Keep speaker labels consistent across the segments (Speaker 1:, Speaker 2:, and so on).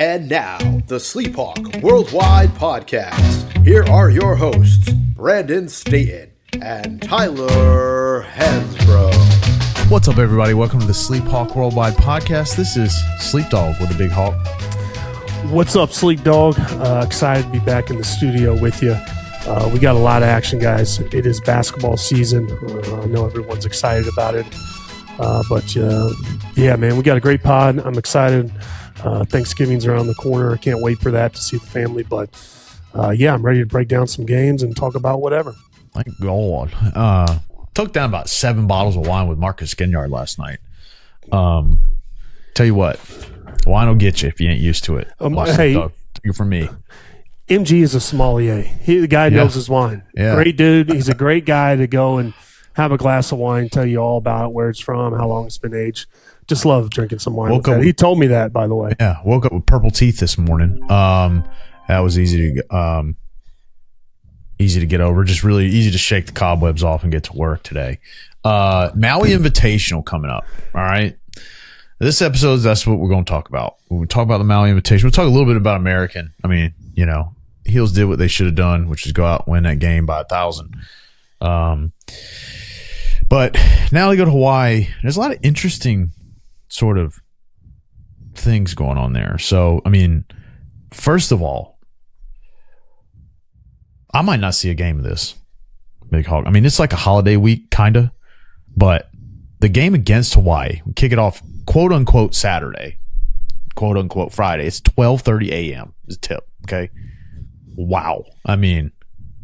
Speaker 1: And now, the SleepHawk Worldwide Podcast. Here are your hosts, Brandon Staton and Tyler Hansbrough.
Speaker 2: What's up, everybody? Welcome to the SleepHawk Worldwide Podcast. This is Sleep Dog with a Big Hawk.
Speaker 3: What's up, Sleep Dog? Excited to be back in the studio with you. We got a lot of action, guys. It is basketball season. I know everyone's excited about it. Yeah, man, we got a great pod. I'm excited. Thanksgiving's around the corner. I can't wait for that to see the family. But, yeah, I'm ready to break down some games and talk about whatever.
Speaker 2: Thank God. Took down about 7 bottles of wine with Marcus Ginyard last night. Tell you what, wine will get you if you ain't used to it.
Speaker 3: Hey,
Speaker 2: take it from me.
Speaker 3: MG is a sommelier. The guy knows his wine.
Speaker 2: Yeah.
Speaker 3: Great dude. He's a great guy to go and have a glass of wine, tell you all about it, where it's from, how long it's been aged. Just love drinking some wine. He told me that, by the way.
Speaker 2: Yeah, woke up with purple teeth this morning. That was easy to get over. Just really easy to shake the cobwebs off and get to work today. Maui Invitational coming up. All right. This episode, that's what we're going to talk about. We'll talk about the Maui Invitational. We'll talk a little bit about American. I mean, you know, Heels did what they should have done, which is go out and win that game by 1,000. But now they go to Hawaii. There's a lot of interesting sort of things going on there. So, I mean, first of all, I might not see a game of this, Big Hawk. I mean, it's like a holiday week, kind of. But the game against Hawaii, we kick it off, quote-unquote, Saturday, quote-unquote, Friday. It's 12:30 a.m. is a tip, okay? Wow. I mean,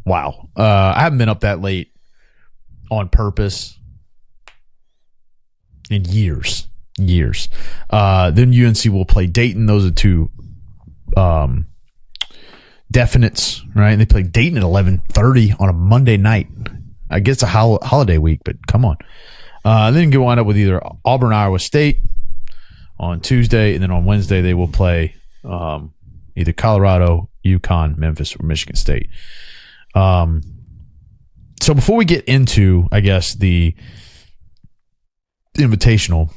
Speaker 2: wow. I haven't been up that late on purpose in years. Then UNC will play Dayton. Those are two definites, right? And they play Dayton at 11:30 on a Monday night. I guess a holiday week, but come on. Then you wind up with either Auburn, Iowa State on Tuesday, and then on Wednesday they will play either Colorado, UConn, Memphis, or Michigan State. So before we get into, I guess, the Invitational,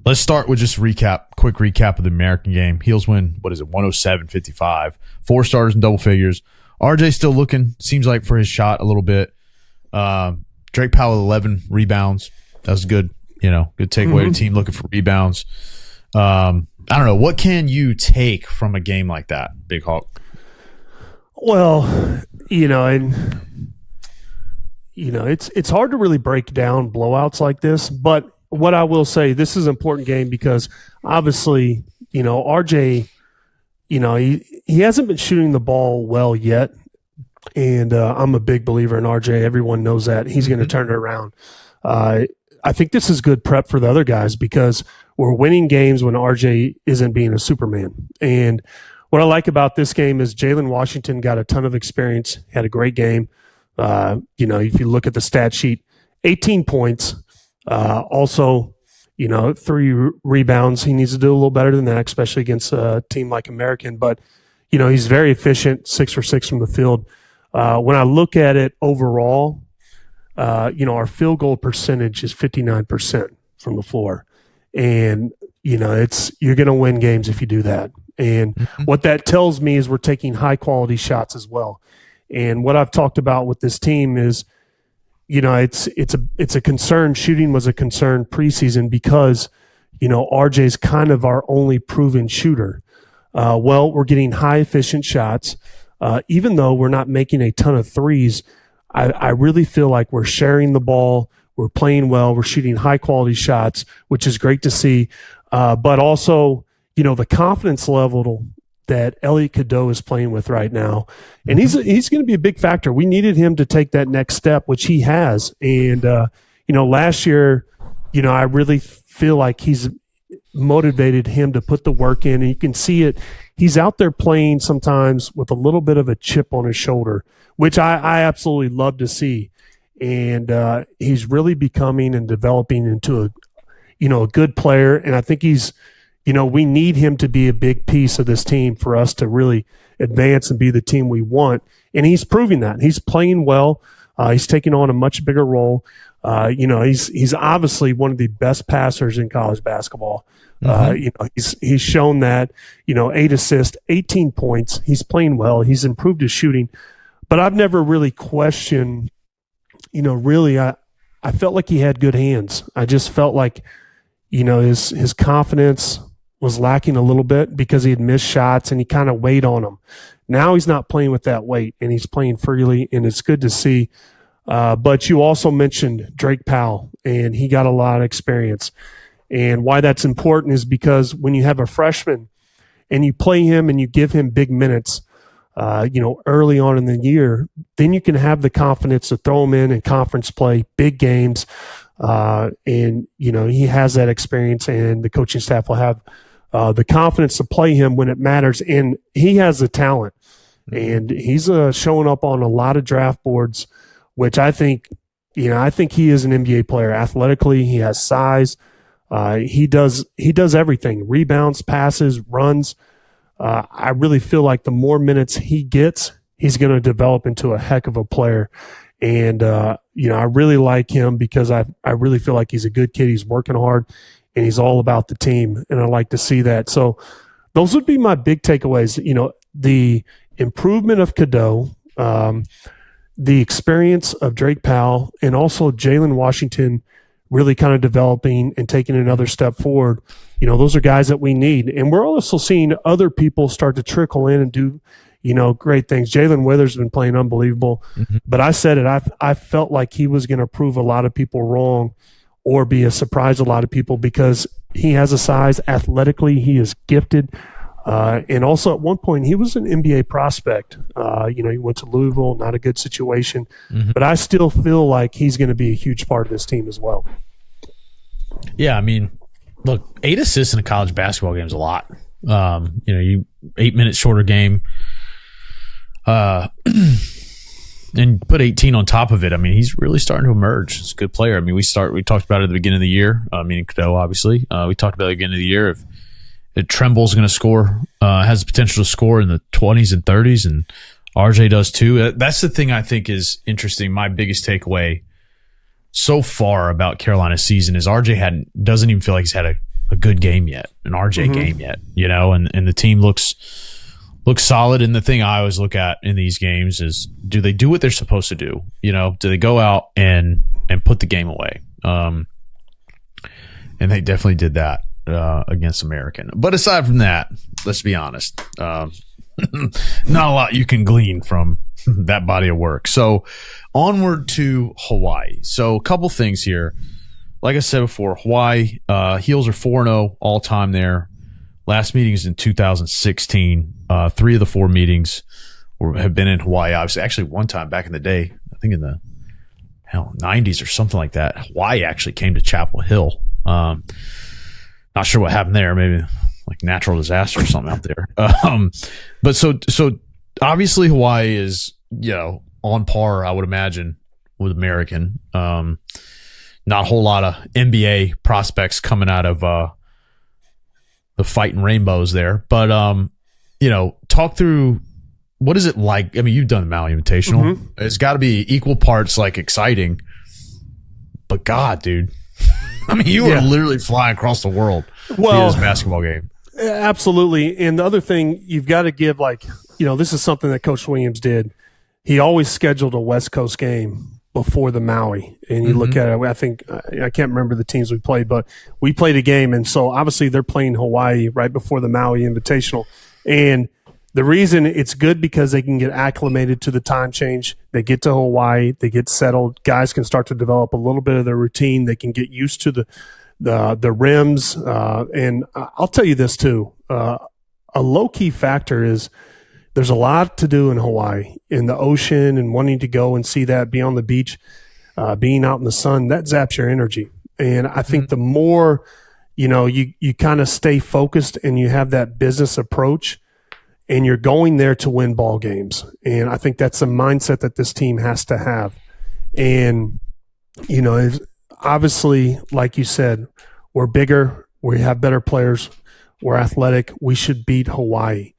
Speaker 2: let's start with just quick recap of the American game. Heels win, 107-55. 4 starters in double figures. RJ still looking, seems like, for his shot a little bit. Drake Powell, 11 rebounds. That was good, good takeaway to the team looking for rebounds. I don't know. What can you take from a game like that, Big Hawk?
Speaker 3: Well, it's hard to really break down blowouts like this, but what I will say, this is an important game because obviously, RJ, he hasn't been shooting the ball well yet, and I'm a big believer in RJ. Everyone knows that. He's going to turn it around. I think this is good prep for the other guys because we're winning games when RJ isn't being a Superman. And what I like about this game is Jalen Washington got a ton of experience, had a great game. If you look at the stat sheet, 18 points, also, 3 rebounds. He needs to do a little better than that, especially against a team like American. But, he's very efficient, 6 for 6 from the field. When I look at it overall, our field goal percentage is 59% from the floor. And, you're going to win games if you do that. And what that tells me is we're taking high quality shots as well. And what I've talked about with this team is, it's a concern. Shooting was a concern preseason because, RJ's kind of our only proven shooter. We're getting high efficient shots. Even though we're not making a ton of threes, I really feel like we're sharing the ball. We're playing well. We're shooting high quality shots, which is great to see. But also, the confidence level that Elliot Cadeau is playing with right now. And he's going to be a big factor. We needed him to take that next step, which he has. And, last year, I really feel like he's motivated him to put the work in. And you can see it. He's out there playing sometimes with a little bit of a chip on his shoulder, which I absolutely love to see. And he's really becoming and developing into a good player. And I think we need him to be a big piece of this team for us to really advance and be the team we want. And he's proving that. He's playing well. He's taking on a much bigger role. He's obviously one of the best passers in college basketball. He's shown that, 8 assists, 18 points. He's playing well. He's improved his shooting. But I've never really questioned, I felt like he had good hands. I just felt like, his confidence was lacking a little bit because he had missed shots and he kind of weighed on them. Now he's not playing with that weight and he's playing freely, and it's good to see. But you also mentioned Drake Powell, and he got a lot of experience. And why that's important is because when you have a freshman and you play him and you give him big minutes, early on in the year, then you can have the confidence to throw him in conference play, big games. He has that experience, and the coaching staff will have the confidence to play him when it matters. And he has the talent, and he's showing up on a lot of draft boards, which I think he is an NBA player. Athletically, he has size. He does everything: rebounds, passes, runs. I really feel like the more minutes he gets, he's going to develop into a heck of a player. And, I really like him because I really feel like he's a good kid. He's working hard and he's all about the team. And I like to see that. So those would be my big takeaways. The improvement of Cadeau, the experience of Drake Powell, and also Jalen Washington really kind of developing and taking another step forward. Those are guys that we need. And we're also seeing other people start to trickle in and do, great things. Jalen Withers has been playing unbelievable. Mm-hmm. But I said it, I felt like he was going to prove a lot of people wrong or be a surprise to a lot of people because he has a size. Athletically, he is gifted. And also at one point, he was an NBA prospect. He went to Louisville, not a good situation. Mm-hmm. But I still feel like he's going to be a huge part of this team as well.
Speaker 2: Yeah, I mean, look, 8 assists in a college basketball game is a lot. 8 minutes shorter game. And put 18 on top of it. I mean, he's really starting to emerge. He's a good player. I mean, we talked about it at the beginning of the year, meaning Cadeau, obviously. We talked about it at the beginning of the year. If Tremble's going to score, has the potential to score in the 20s and 30s, and RJ does too. That's the thing I think is interesting. My biggest takeaway so far about Carolina's season is RJ doesn't even feel like he's had a good game yet, an RJ game yet, and the team looks solid. And the thing I always look at in these games is, do they do what they're supposed to do? Do they go out and put the game away? And they definitely did that against American. But aside from that, let's be honest, not a lot you can glean from that body of work. So onward to Hawaii. So a couple things here. Like I said before, Hawaii, Heels are 4-0 all time there. Last meeting is in 2016. 3 of the 4 meetings have been in Hawaii. Obviously, actually one time back in the day, I think in the 90s or something like that, Hawaii actually came to Chapel Hill. Not sure what happened there. Maybe like natural disaster or something out there. But so obviously Hawaii is, on par, I would imagine, with American. Not a whole lot of NBA prospects coming out of the Fighting Rainbows there. But, talk through, what is it like? I mean, you've done the Maui Invitational. Mm-hmm. It's got to be equal parts like exciting. But God, dude. I mean, you were literally flying across the world via this basketball game.
Speaker 3: Absolutely. And the other thing, you've got to give, this is something that Coach Williams did. He always scheduled a West Coast game before the Maui. And you look at it, I think, I can't remember the teams we played, but we played a game. And so obviously they're playing Hawaii right before the Maui Invitational. And the reason it's good because they can get acclimated to the time change. They get to Hawaii, they get settled. Guys can start to develop a little bit of their routine. They can get used to the rims. And I'll tell you this too. A low-key factor is there's a lot to do in Hawaii, in the ocean, and wanting to go and see that, be on the beach, being out in the sun, that zaps your energy. And I think the more, you kind of stay focused and you have that business approach, and you're going there to win ball games. And I think that's a mindset that this team has to have. And, obviously, like you said, we're bigger, we have better players, we're athletic, we should beat Hawaii.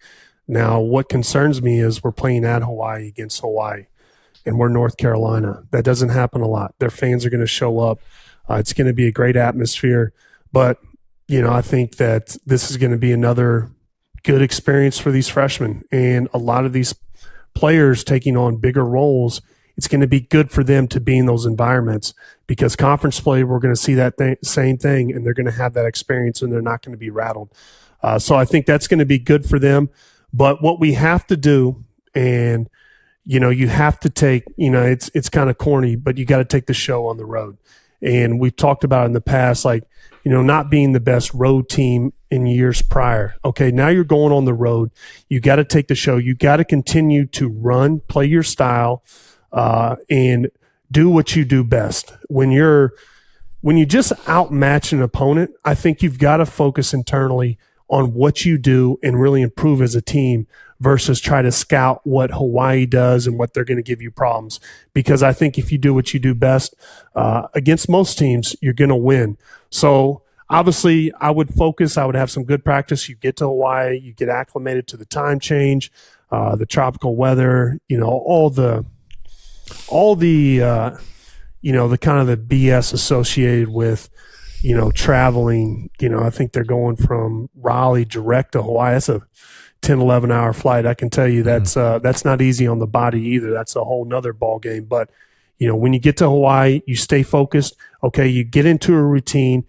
Speaker 3: Now, what concerns me is we're playing at Hawaii against Hawaii. and we're North Carolina. That doesn't happen a lot. Their fans are going to show up. It's going to be a great atmosphere. But, I think that this is going to be another good experience for these freshmen. And a lot of these players taking on bigger roles, it's going to be good for them to be in those environments, because conference play, we're going to see that same thing, and they're going to have that experience, and they're not going to be rattled. So I think that's going to be good for them. But what we have to do, and, you have to take, it's kind of corny, but you got to take the show on the road. And we've talked about in the past, like, not being the best road team in years prior. Okay, now you're going on the road. You got to take the show. You got to continue to run, play your style, and do what you do best. When you just outmatch an opponent, I think you've got to focus internally on what you do and really improve as a team versus try to scout what Hawaii does and what they're going to give you problems. Because I think if you do what you do best against most teams, you're going to win. So obviously I would have some good practice. You get to Hawaii, you get acclimated to the time change, the tropical weather, all the the kind of the BS associated with, traveling. I think they're going from Raleigh direct to Hawaii. That's a 10, 11 hour flight. I can tell you that's not easy on the body either. That's a whole nother ball game. But, when you get to Hawaii, you stay focused. Okay. You get into a routine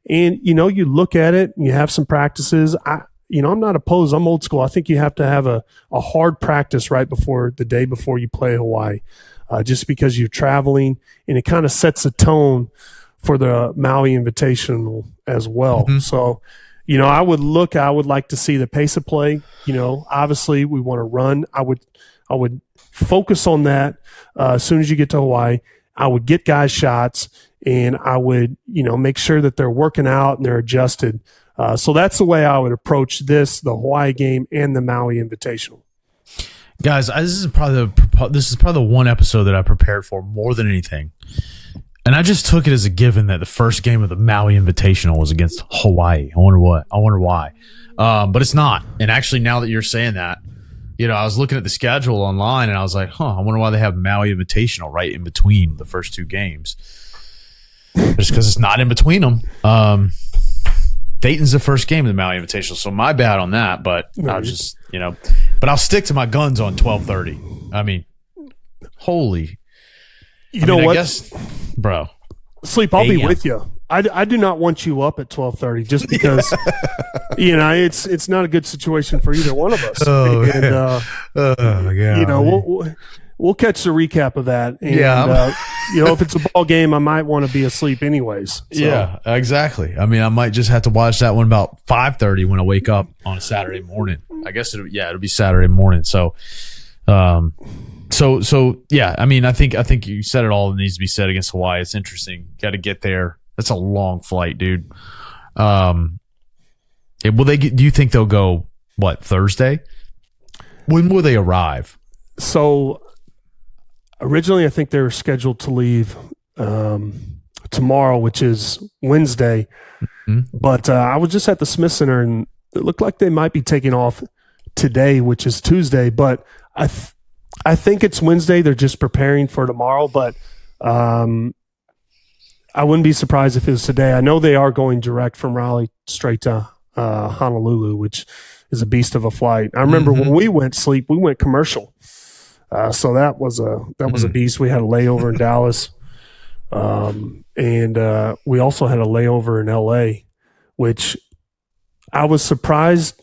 Speaker 3: and, you look at it and you have some practices. I'm not opposed. I'm old school. I think you have to have a hard practice right before the day before you play Hawaii. Just because you're traveling, and it kind of sets a tone for the Maui Invitational as well. Mm-hmm. So, I would like to see the pace of play. Obviously we want to run. I would focus on that as soon as you get to Hawaii. I would get guys shots, and I would, make sure that they're working out and they're adjusted. So that's the way I would approach the Hawaii game and the Maui Invitational.
Speaker 2: Guys, this is probably the one episode that I prepared for more than anything. And I just took it as a given that the first game of the Maui Invitational was against Hawaii. I wonder why. But it's not. And actually, now that you're saying that, I was looking at the schedule online and I was like, I wonder why they have Maui Invitational right in between the first two games. Just because it's not in between them. Dayton's the first game of the Maui Invitational, so my bad on that. But I'll just, but I'll stick to my guns on 12:30. I mean, holy.
Speaker 3: What?
Speaker 2: I guess, bro.
Speaker 3: Sleep, I'll be with you. I do not want you up at 12:30 just because, it's not a good situation for either one of us.
Speaker 2: Oh,
Speaker 3: and, we'll catch the recap of that. And, if it's a ball game, I might want to be asleep anyways. So.
Speaker 2: Yeah, exactly. I mean, I might just have to watch that one about 5:30 when I wake up on a Saturday morning. I guess it'll be Saturday morning. So, yeah. I mean, I think you said it all that needs to be said against Hawaii. It's interesting. Got to get there. That's a long flight, dude. Do you think they'll go Thursday? When will they arrive?
Speaker 3: So originally, I think they were scheduled to leave tomorrow, which is Wednesday. Mm-hmm. But I was just at the Smith Center, and it looked like they might be taking off today, which is Tuesday. But I think it's Wednesday. They're just preparing for tomorrow. But I wouldn't be surprised if it was today. I know they are going direct from Raleigh straight to Honolulu, which is a beast of a flight. I remember when we went commercial. So that was a beast. We had a layover in Dallas. And we also had a layover in LA, which I was surprised.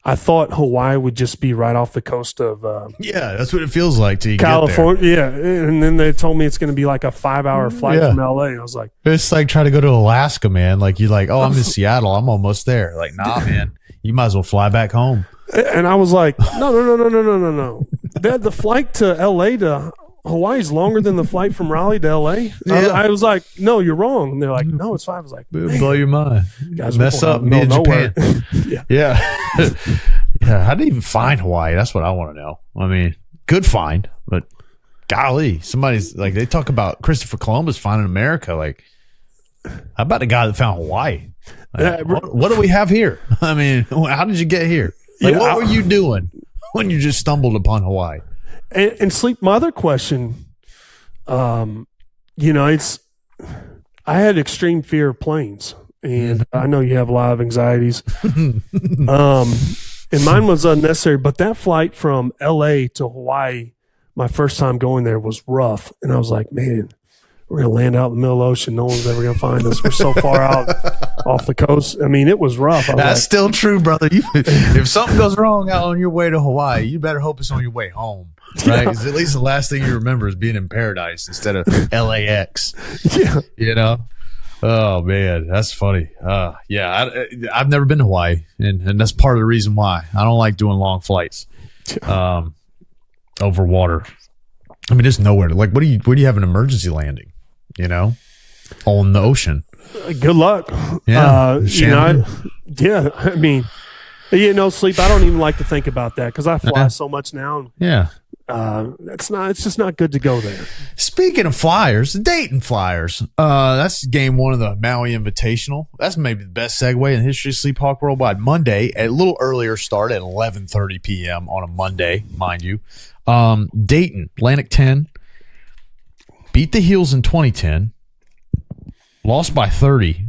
Speaker 3: I thought Hawaii would just be right off the coast of
Speaker 2: that's what it feels like to
Speaker 3: California. Get there. Yeah, and then they told me it's going to be like a 5-hour flight from LA. I was like,
Speaker 2: it's like trying to go to Alaska, man. Like you're like, I'm in Seattle. I'm almost there. Like, nah, man, you might as well fly back home.
Speaker 3: And I was like, no. The flight to LA to Hawaii is longer than the flight from Raleigh to LA. Yeah. I was like, no, you're wrong. And they're like, no, it's fine. I was like,
Speaker 2: blow your mind.
Speaker 3: Guys,
Speaker 2: mess up mid Japan.
Speaker 3: Yeah.
Speaker 2: Yeah. How did they even find Hawaii? That's what I want to know. I mean, good find, but golly, somebody's like, they talk about Christopher Columbus finding America. Like, how about the guy that found Hawaii? Like, what do we have here? I mean, how did you get here? Like, what were you doing when you just stumbled upon Hawaii?
Speaker 3: And Sleep, my other question, I had extreme fear of planes, and I know you have a lot of anxieties. And mine was unnecessary, but that flight from LA to Hawaii, my first time going there, was rough. And I was like, man, we're going to land out in the middle of the ocean. No one's ever going to find us. We're so far out off the coast. I mean, it was rough.
Speaker 2: That's still true, brother. If something goes wrong out on your way to Hawaii, you better hope it's on your way home. Right? Because at least the last thing you remember is being in paradise instead of LAX.
Speaker 3: Yeah.
Speaker 2: You know? Oh, man. That's funny. I've never been to Hawaii, and that's part of the reason why. I don't like doing long flights over water. I mean, there's nowhere. Like, where do you have an emergency landing? You know? On the ocean.
Speaker 3: Good luck.
Speaker 2: Yeah.
Speaker 3: I mean, sleep. I don't even like to think about that because I fly so much now.
Speaker 2: Yeah.
Speaker 3: It's just not good to go there.
Speaker 2: Speaking of Flyers, the Dayton Flyers. That's game one of the Maui Invitational. That's maybe the best segue in the history of SleepHawk Worldwide. Monday, a little earlier start at 11:30 p.m. on a Monday, mind you. Dayton, Atlantic 10, beat the Heels in 2010, lost by 30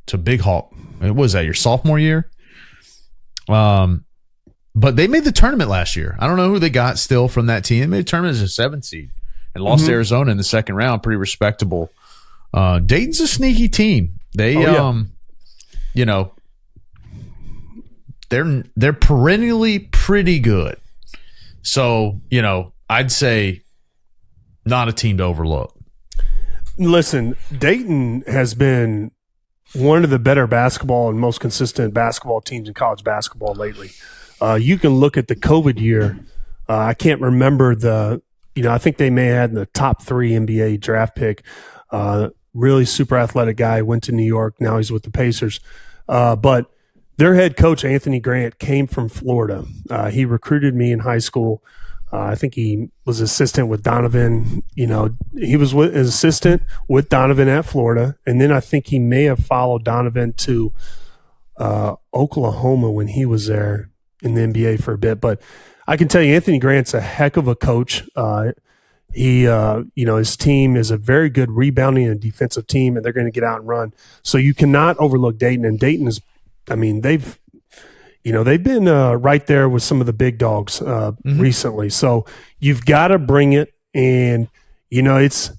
Speaker 2: to Big Hawk. What was that, your sophomore year? But they made the tournament last year. I don't know who they got still from that team. They made the tournament as a 7th seed and lost to Arizona in the second round. Pretty respectable. Dayton's a sneaky team. They, they're perennially pretty good. So, I'd say not a team to overlook.
Speaker 3: Listen, Dayton has been one of the better basketball and most consistent basketball teams in college basketball lately. You can look at the COVID year. I can't remember I think they may have had the top 3 NBA draft pick. Really super athletic guy, went to New York. Now he's with the Pacers. But their head coach, Anthony Grant, came from Florida. He recruited me in high school. I think he was assistant with Donovan. He was his assistant with Donovan at Florida. And then I think he may have followed Donovan to Oklahoma when he was there in the NBA for a bit. But I can tell you, Anthony Grant's a heck of a coach. His team is a very good rebounding and defensive team, and they're going to get out and run. So you cannot overlook Dayton. And Dayton is, they've been right there with some of the big dogs recently. So you've got to bring it. And, it's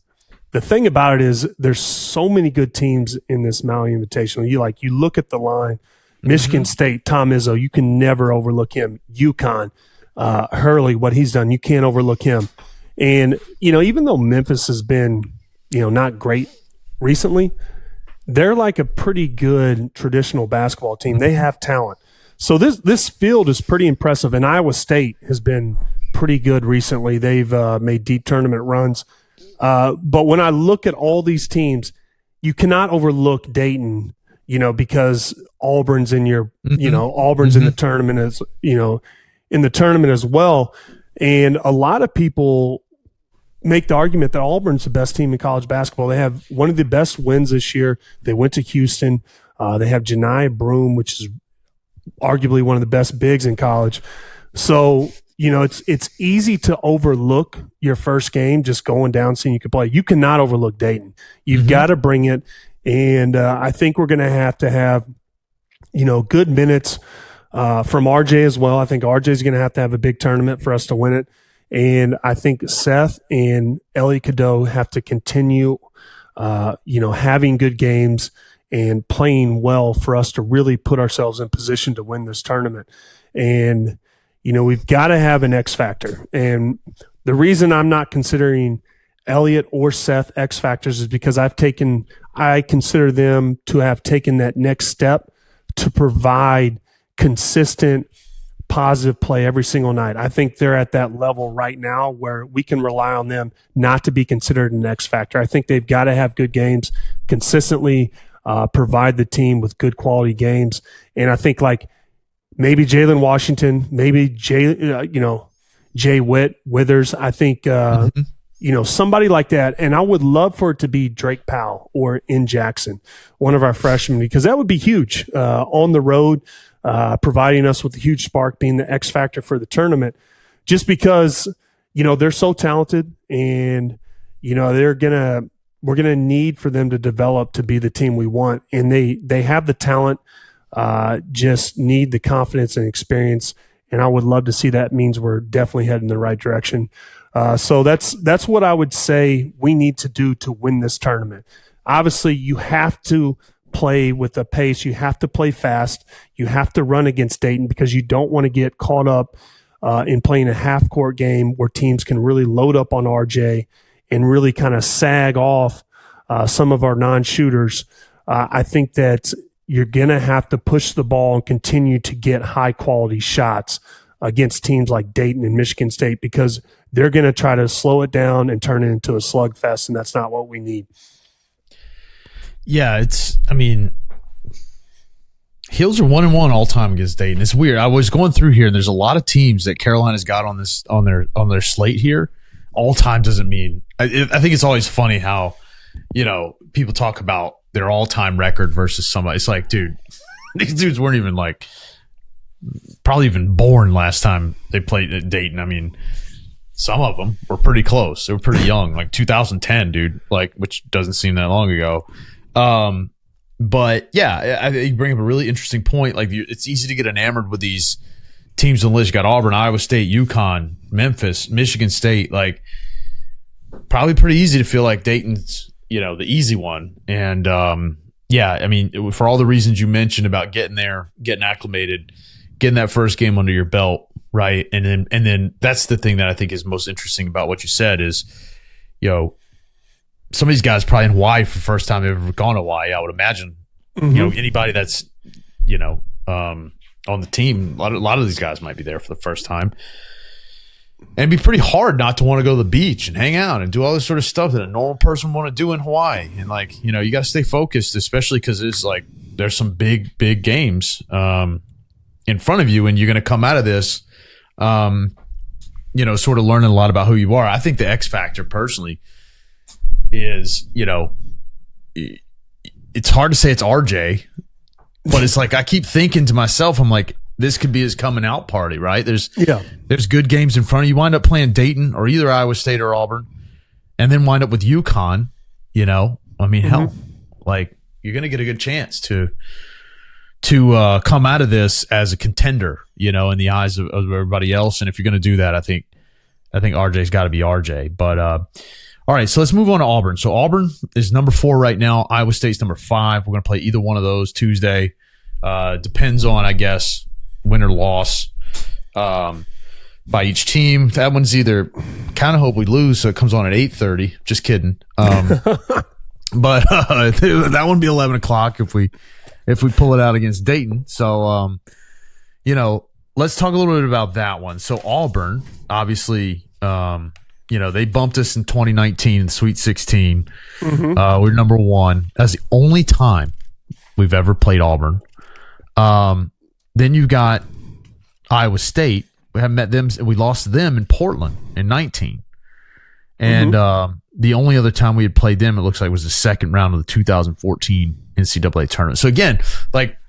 Speaker 3: the thing about it is there's so many good teams in this Maui Invitational. You look at the line, Michigan State, Tom Izzo, you can never overlook him. UConn, Hurley, what he's done, you can't overlook him. And, even though Memphis has been, not great recently, they're like a pretty good traditional basketball team. They have talent. So this field is pretty impressive, and Iowa State has been pretty good recently. They've made deep tournament runs. But when I look at all these teams, you cannot overlook Dayton, because Auburn's in your, Auburn's in the tournament as well. And a lot of people make the argument that Auburn's the best team in college basketball. They have one of the best wins this year. They went to Houston. They have Janai Broome, which is arguably one of the best bigs in college. So, it's easy to overlook your first game just going down, seeing you can play. You cannot overlook Dayton. You've got to bring it. And I think we're going to have, good minutes from RJ as well. I think RJ is going to have a big tournament for us to win it. And I think Seth and Ellie Cadeau have to continue, having good games and playing well for us to really put ourselves in position to win this tournament. And, we've got to have an X factor. And the reason I'm not considering Elliott or Seth X factors is because I consider them to have taken that next step to provide consistent, positive play every single night. I think they're at that level right now where we can rely on them not to be considered an X factor. I think they've got to have good games, consistently provide the team with good quality games. And I think maybe Jalen Washington, maybe Jay Withers. I think, somebody like that. And I would love for it to be Drake Powell or in Jackson, one of our freshmen, because that would be huge on the road, providing us with a huge spark, being the X factor for the tournament, just because, they're so talented and, we're gonna need for them to develop to be the team we want, and they have the talent, just need the confidence and experience. And I would love to see that. Means we're definitely heading in the right direction. So that's what I would say we need to do to win this tournament. Obviously, you have to play with the pace. You have to play fast. You have to run against Dayton because you don't want to get caught up in playing a half-court game where teams can really load up on RJ and really kind of sag off some of our non-shooters. I think that you're going to have to push the ball and continue to get high-quality shots against teams like Dayton and Michigan State because they're going to try to slow it down and turn it into a slugfest, and that's not what we need.
Speaker 2: Yeah, Heels are 1-1 all time against Dayton. It's weird. I was going through here, and there's a lot of teams that Carolina's got on their slate here. All time doesn't mean. I think it's always funny how people talk about their all time record versus somebody. It's like, dude, these dudes weren't even probably even born last time they played at Dayton. Some of them were pretty close. They were pretty young, like 2010, dude. Which doesn't seem that long ago. But yeah, you bring up a really interesting point. It's easy to get enamored with these teams on the list. You got Auburn, Iowa State, UConn, Memphis, Michigan State. Probably pretty easy to feel like Dayton's, the easy one. And for all the reasons you mentioned about getting there, getting acclimated, getting that first game under your belt, right? And then that's the thing that I think is most interesting about what you said is, some of these guys probably in Hawaii for the first time they've ever gone to Hawaii, I would imagine. Mm-hmm. Anybody that's, on the team, a lot of these guys might be there for the first time. And it'd be pretty hard not to want to go to the beach and hang out and do all this sort of stuff that a normal person want to do in Hawaii. And you got to stay focused, especially because it's there's some big games in front of you, and you're going to come out of this, sort of learning a lot about who you are. I think the X factor personally is, it's hard to say it's RJ, but it's I keep thinking to myself, I'm like, this could be his coming out party, right? There's good games in front of you. Wind up playing Dayton or either Iowa State or Auburn, and then wind up with UConn. Hell, you're going to get a good chance to come out of this as a contender, in the eyes of everybody else. And if you're going to do that, I think RJ's got to be RJ. But all right, so let's move on to Auburn. So Auburn is number 4 right now. Iowa State's number 5. We're going to play either one of those Tuesday. Depends on, I guess, win or loss by each team. That one's either kind of hope we lose, so it comes on at 8:30. Just kidding. But that one be 11 o'clock if we pull it out against Dayton. So, let's talk a little bit about that one. So Auburn, obviously, they bumped us in 2019 in the Sweet 16. Mm-hmm. We're number 1. That's the only time we've ever played Auburn. Then you've got Iowa State. We haven't met them. We lost to them in Portland in 19. And the only other time we had played them, it looks like, was the second round of the 2014 NCAA tournament. So again,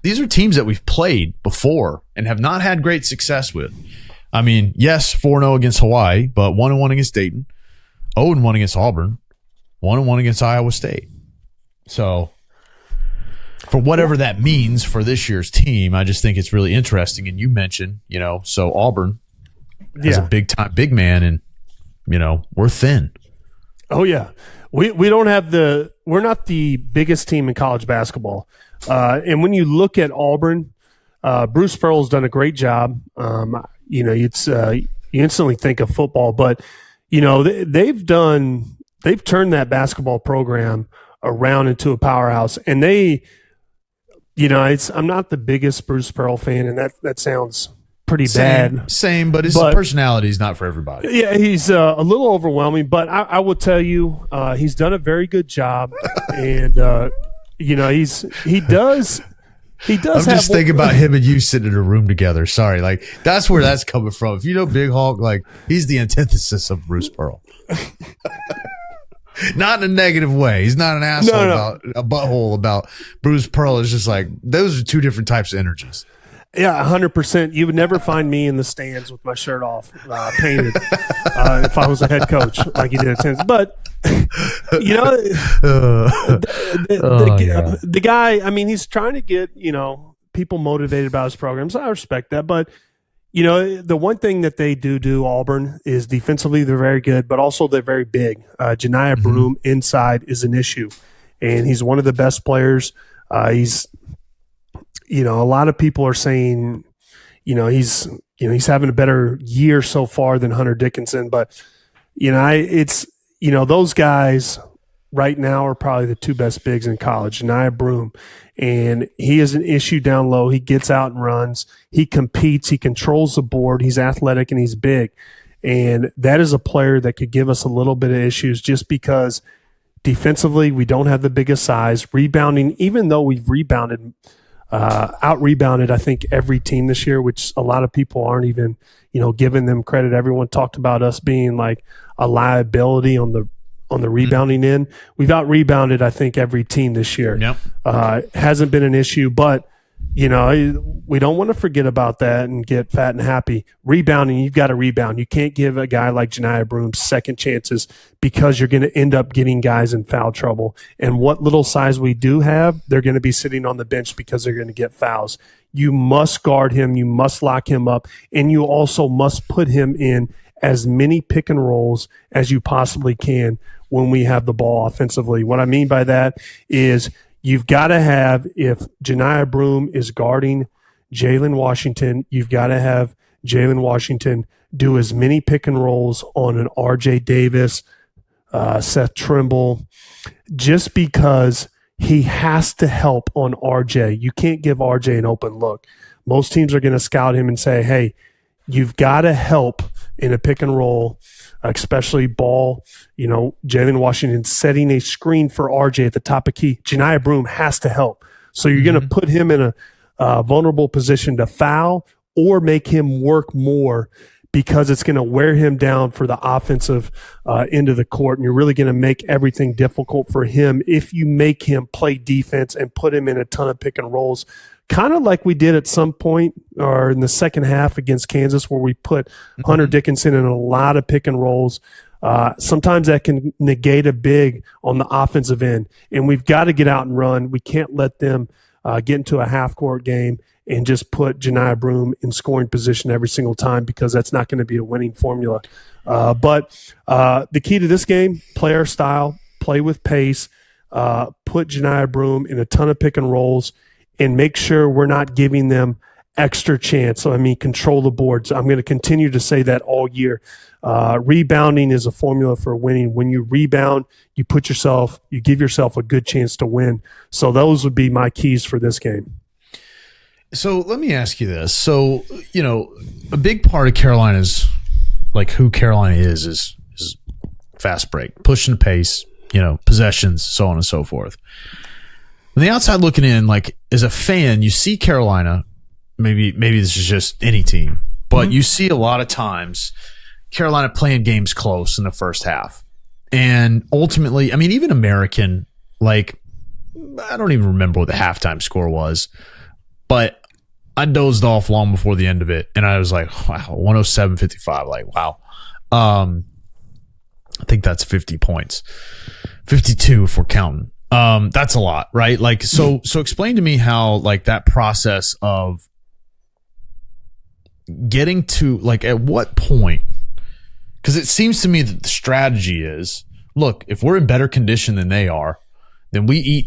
Speaker 2: these are teams that we've played before and have not had great success with. Yes, 4-0 against Hawaii, but 1-1 against Dayton, 0-1 against Auburn, 1-1 against Iowa State. So for whatever that means for this year's team, I just think it's really interesting. And you mentioned, so Auburn has a big man, and, we're thin.
Speaker 3: Oh, yeah. We don't have we're not the biggest team in college basketball. And when you look at Auburn, Bruce Pearl's done a great job. You instantly think of football, but they've turned that basketball program around into a powerhouse. And I'm not the biggest Bruce Pearl fan, and that sounds pretty bad.
Speaker 2: Same, but his personality is not for everybody.
Speaker 3: Yeah, he's a little overwhelming, but I will tell you, he's done a very good job, and he does. I'm
Speaker 2: just thinking about him and you sitting in a room together. Sorry, that's where that's coming from. If you know Big Hawk, he's the antithesis of Bruce Pearl. Not in a negative way. He's not an asshole about a butthole about Bruce Pearl. It's just those are two different types of energies.
Speaker 3: Yeah, 100%. You would never find me in the stands with my shirt off, painted, if I was a head coach like he did at Tennessee. But You know, the guy, I mean, he's trying to get, people motivated about his programs. I respect that. But, the one thing that they do, Auburn, is defensively they're very good, but also they're very big. Janiah Broome inside is an issue, and he's one of the best players. He's, a lot of people are saying, he's having a better year so far than Hunter Dickinson, but, those guys right now are probably the two best bigs in college, Janiah Broome. And he is an issue down low. He gets out and runs. He competes. He controls the board. He's athletic and he's big. And that is a player that could give us a little bit of issues just because defensively we don't have the biggest size. Rebounding, even though we've out-rebounded, I think, every team this year, which a lot of people aren't even, giving them credit. Everyone talked about us being like a liability on the rebounding end. We've out-rebounded, I think, every team this year.
Speaker 2: Yep.
Speaker 3: Hasn't been an issue, but, we don't want to forget about that and get fat and happy. Rebounding, you've got to rebound. You can't give a guy like Janiah Broome second chances because you're going to end up getting guys in foul trouble. And what little size we do have, they're going to be sitting on the bench because they're going to get fouls. You must guard him. You must lock him up. And you also must put him in as many pick and rolls as you possibly can when we have the ball offensively. What I mean by that is you've got to have, if Janiah Broome is guarding Jalen Washington, you've got to have Jalen Washington do as many pick and rolls on an RJ Davis, Seth Trimble, just because he has to help on RJ. You can't give RJ an open look. Most teams are going to scout him and say, hey, you've got to help in a pick and roll, especially ball, Jalen Washington setting a screen for RJ at the top of key. Janiah Broome has to help. So you're going to put him in a vulnerable position to foul or make him work more because it's going to wear him down for the offensive end of the court. And you're really going to make everything difficult for him if you make him play defense and put him in a ton of pick and rolls, kind of like we did at some point or in the second half against Kansas where we put Hunter Dickinson in a lot of pick and rolls. Sometimes that can negate a big on the offensive end. And we've got to get out and run. We can't let them get into a half-court game and just put Janiah Broome in scoring position every single time because that's not going to be a winning formula. But the key to this game, play our style, play with pace, put Janiah Broome in a ton of pick and rolls, and make sure we're not giving them extra chance. So, control the boards. I'm going to continue to say that all year. Rebounding is a formula for winning. When you rebound, you give yourself a good chance to win. So those would be my keys for this game.
Speaker 2: So let me ask you this. So, a big part of Carolina's, like who Carolina is fast break, pushing the pace, possessions, so on and so forth. On the outside looking in, like as a fan, you see Carolina, maybe this is just any team, but you see a lot of times Carolina playing games close in the first half. And ultimately, even American, like I don't even remember what the halftime score was, but I dozed off long before the end of it. And I was like, wow, 107-55. Like, wow. I think that's 50 points. 52 if we're counting. That's a lot, right? Like, so explain to me how like that process of getting to like at what point, because it seems to me that the strategy is, look, if we're in better condition than they are, then we eat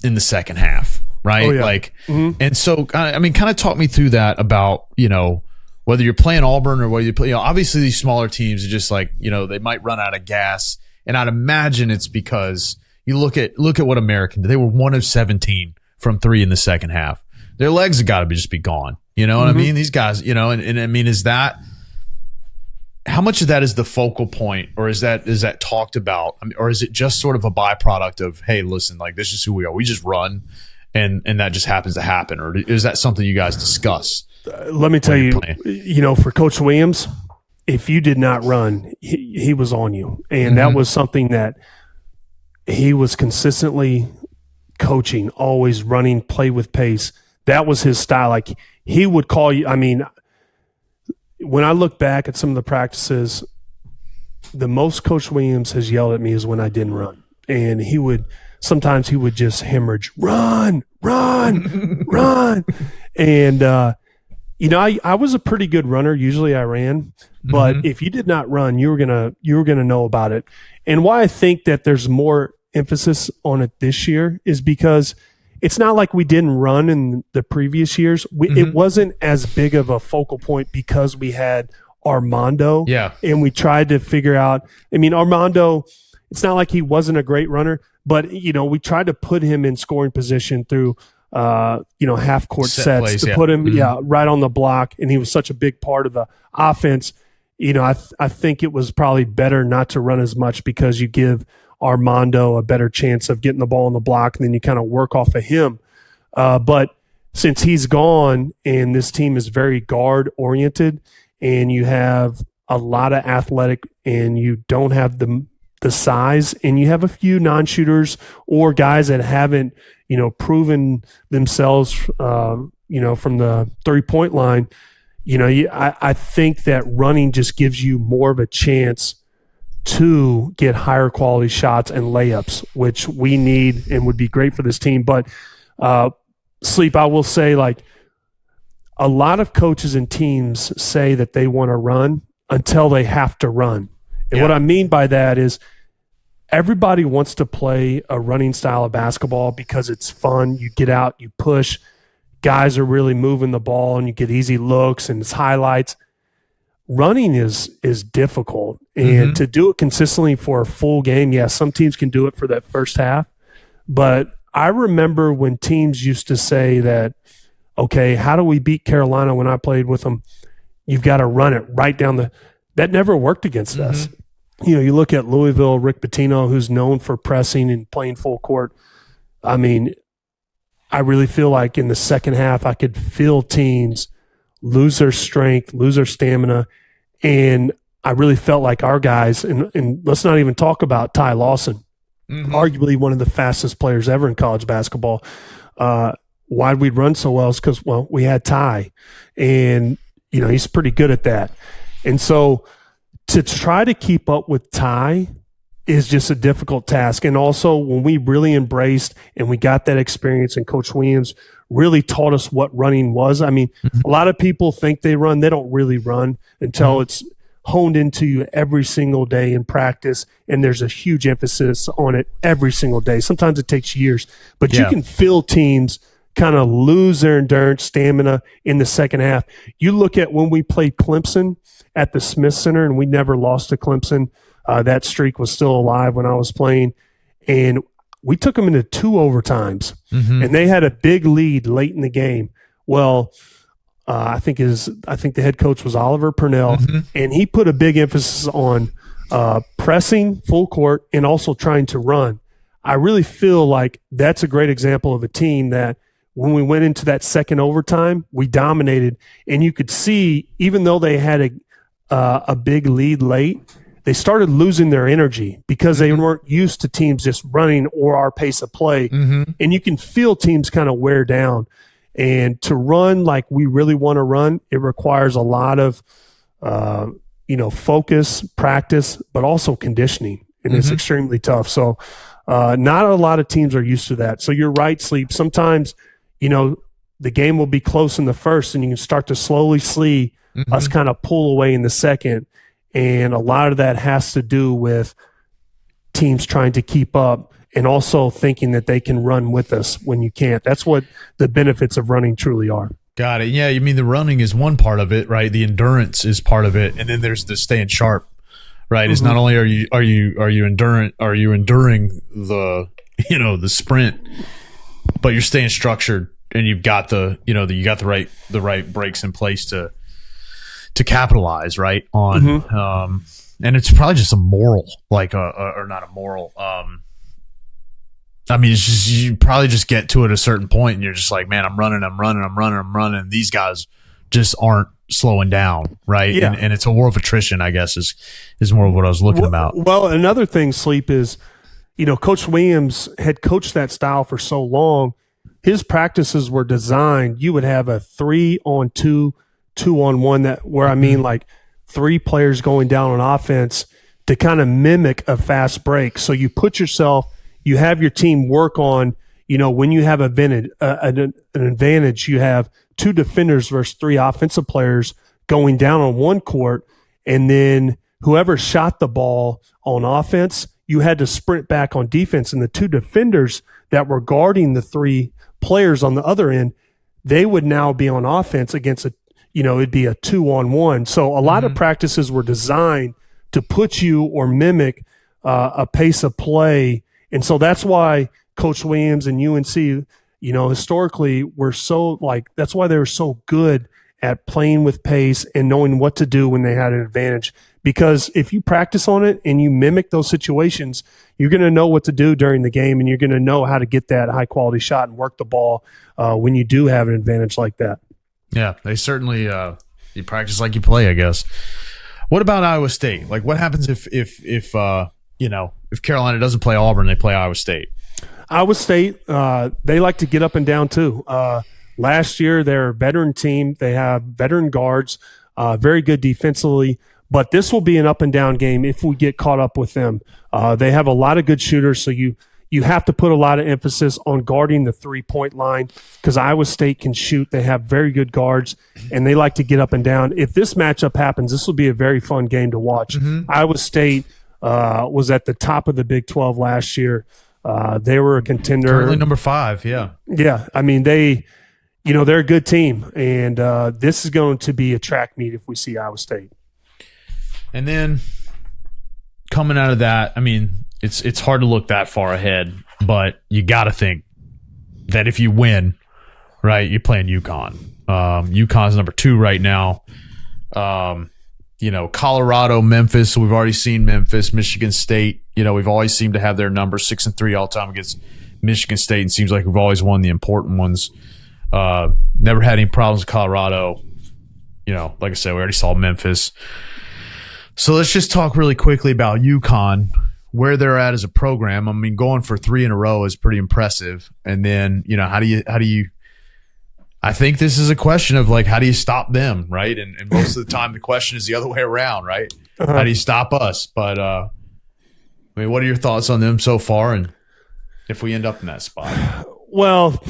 Speaker 2: in the second half, right?
Speaker 3: Oh, yeah.
Speaker 2: Like, and so, kind of talk me through that about, whether you're playing Auburn or whether you play, obviously these smaller teams are just like, they might run out of gas. And I'd imagine it's because you look at what American did. They were 1 of 17 from 3 in the second half. Their legs have got to just be gone. You know what I mean? These guys, and is that, how much of that is the focal point, or is that talked about, or is it just sort of a byproduct of, hey, listen, like this is who we are. We just run, and that just happens to happen, or is that something you guys discuss?
Speaker 3: Let me tell you, for Coach Williams, if you did not run, he was on you, and that was something that he was consistently coaching, always running, play with pace. That was his style. Like he would call you. When I look back at some of the practices, the most Coach Williams has yelled at me is when I didn't run. And sometimes he would just hemorrhage, run, run. And, I was a pretty good runner. Usually I ran, but if you did not run, you were going to know about it. And why I think that there's more emphasis on it this year is because it's not like we didn't run in the previous years. It wasn't as big of a focal point because we had Armando.
Speaker 2: Yeah.
Speaker 3: And we tried to figure out, Armando, it's not like he wasn't a great runner, but, we tried to put him in scoring position through, half court sets
Speaker 2: plays,
Speaker 3: to put him, right on the block. And he was such a big part of the offense. I think it was probably better not to run as much because you give Armando a better chance of getting the ball on the block, and then you kind of work off of him. But since he's gone and this team is very guard oriented and you have a lot of athletic and you don't have the size and you have a few non-shooters or guys that haven't, proven themselves, from the 3-point line, I think that running just gives you more of a chance to get higher quality shots and layups, which we need and would be great for this team. But Sleep, I will say, like, a lot of coaches and teams say that they want to run until they have to run. And what I mean by that is everybody wants to play a running style of basketball because it's fun. You get out, you push. Guys are really moving the ball and you get easy looks and it's highlights. Running is difficult, and to do it consistently for a full game, some teams can do it for that first half. But I remember when teams used to say that, okay, how do we beat Carolina when I played with them? You've got to run it right down that never worked against us. You look at Louisville, Rick Pitino, who's known for pressing and playing full court. I really feel like in the second half, I could feel teams lose their strength, lose their stamina. And I really felt like our guys, and let's not even talk about Ty Lawson, arguably one of the fastest players ever in college basketball. Why we'd run so well is because, we had Ty. And, he's pretty good at that. And so to try to keep up with Ty is just a difficult task. And also when we really embraced and we got that experience and Coach Williams really taught us what running was. A lot of people think they run. They don't really run until it's honed into you every single day in practice. And there's a huge emphasis on it every single day. Sometimes it takes years, but you can feel teams kind of lose their endurance, stamina in the second half. You look at when we played Clemson at the Smith Center and we never lost to Clemson. That streak was still alive when I was playing. And we took them into 2 overtimes, and they had a big lead late in the game. Well, I think the head coach was Oliver Purnell, and he put a big emphasis on pressing full court and also trying to run. I really feel like that's a great example of a team that when we went into that second overtime, we dominated, and you could see even though they had a big lead late, they started losing their energy because they weren't used to teams just running or our pace of play. And you can feel teams kind of wear down. And to run like we really want to run, it requires a lot of, focus, practice, but also conditioning. And it's extremely tough. So not a lot of teams are used to that. So you're right, Sleep. Sometimes, the game will be close in the first and you can start to slowly see us kind of pull away in the second. And a lot of that has to do with teams trying to keep up and also thinking that they can run with us when you can't. That's what the benefits of running truly are.
Speaker 2: Got it. Yeah, the running is one part of it, right? The endurance is part of it, and then there's the staying sharp, right? It's not only are you enduring the the sprint, but you're staying structured and you've got the right breaks in place to capitalize right on and it's probably just a moral or not a moral it's just you probably just get to it at a certain point and you're just like, man, I'm running. These guys just aren't slowing down, right? And it's a war of attrition, I guess is more of what I was looking about.
Speaker 3: Well, another thing, Sleep, is Coach Williams had coached that style for so long. His practices were designed, you would have a 3-on-2, 2-on-1 like 3 players going down on offense to kind of mimic a fast break. So you you have your team work on, when you have an advantage, you have 2 defenders versus 3 offensive players going down on one court, and then whoever shot the ball on offense, you had to sprint back on defense, and the 2 defenders that were guarding the 3 players on the other end, they would now be on offense against it'd be a 2-on-1. So a lot of practices were designed to put you or mimic a pace of play. And so that's why Coach Williams and UNC, historically that's why they were so good at playing with pace and knowing what to do when they had an advantage. Because if you practice on it and you mimic those situations, you're going to know what to do during the game, and you're going to know how to get that high-quality shot and work the ball when you do have an advantage like that.
Speaker 2: Yeah, they certainly you practice like you play, I guess. What about Iowa State? Like, what happens if Carolina doesn't play Auburn, they play Iowa State?
Speaker 3: Iowa State, they like to get up and down too. Last year, they're a veteran team. They have veteran guards, very good defensively. But this will be an up and down game if we get caught up with them. They have a lot of good shooters, so you have to put a lot of emphasis on guarding the 3-point line because Iowa State can shoot. They have very good guards, and they like to get up and down. If this matchup happens, this will be a very fun game to watch. Iowa State was at the top of the Big 12 last year. They were a contender.
Speaker 2: Currently number 5, yeah.
Speaker 3: Yeah, I mean, they're a good team, and this is going to be a track meet if we see Iowa State.
Speaker 2: And then coming out of that, I mean, it's hard to look that far ahead, but you got to think that if you win, right, you're playing UConn. UConn's number 2 right now. Colorado, Memphis. So we've already seen Memphis, Michigan State. We've always seemed to have their number 6-3 all time against Michigan State, and seems like we've always won the important ones. Never had any problems with Colorado. Like I said, we already saw Memphis. So let's just talk really quickly about UConn, where they're at as a program. I mean, going for 3 in a row is pretty impressive. And then, how do you I think this is a question of how do you stop them, right? And most of the time the question is the other way around, right? How do you stop us? But what are your thoughts on them so far, and if we end up in that spot?
Speaker 3: Well,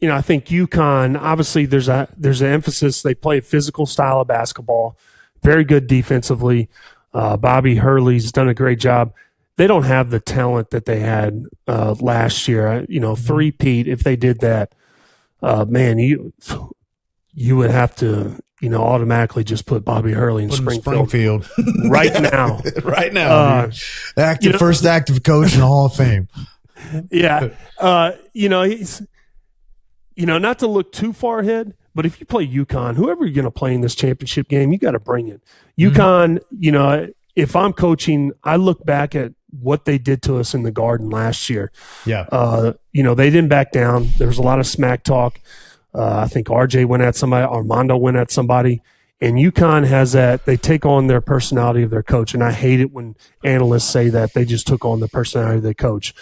Speaker 3: I think UConn, obviously there's an emphasis. They play a physical style of basketball, very good defensively. Bobby Hurley's done a great job. They don't have the talent that they had last year. Three-peat, if they did that, man, you would have to, automatically just put Bobby Hurley in Springfield. right now.
Speaker 2: Right now. First active coach in the Hall of Fame.
Speaker 3: Yeah. He's – not to look too far ahead, but if you play UConn, whoever you're going to play in this championship game, you got to bring it. UConn, if I'm coaching, I look back at what they did to us in the Garden last year.
Speaker 2: Yeah.
Speaker 3: They didn't back down. There was a lot of smack talk. I think RJ went at somebody, Armando went at somebody, and UConn has that. They take on their personality of their coach, and I hate it when analysts say that they just took on the personality of their coach.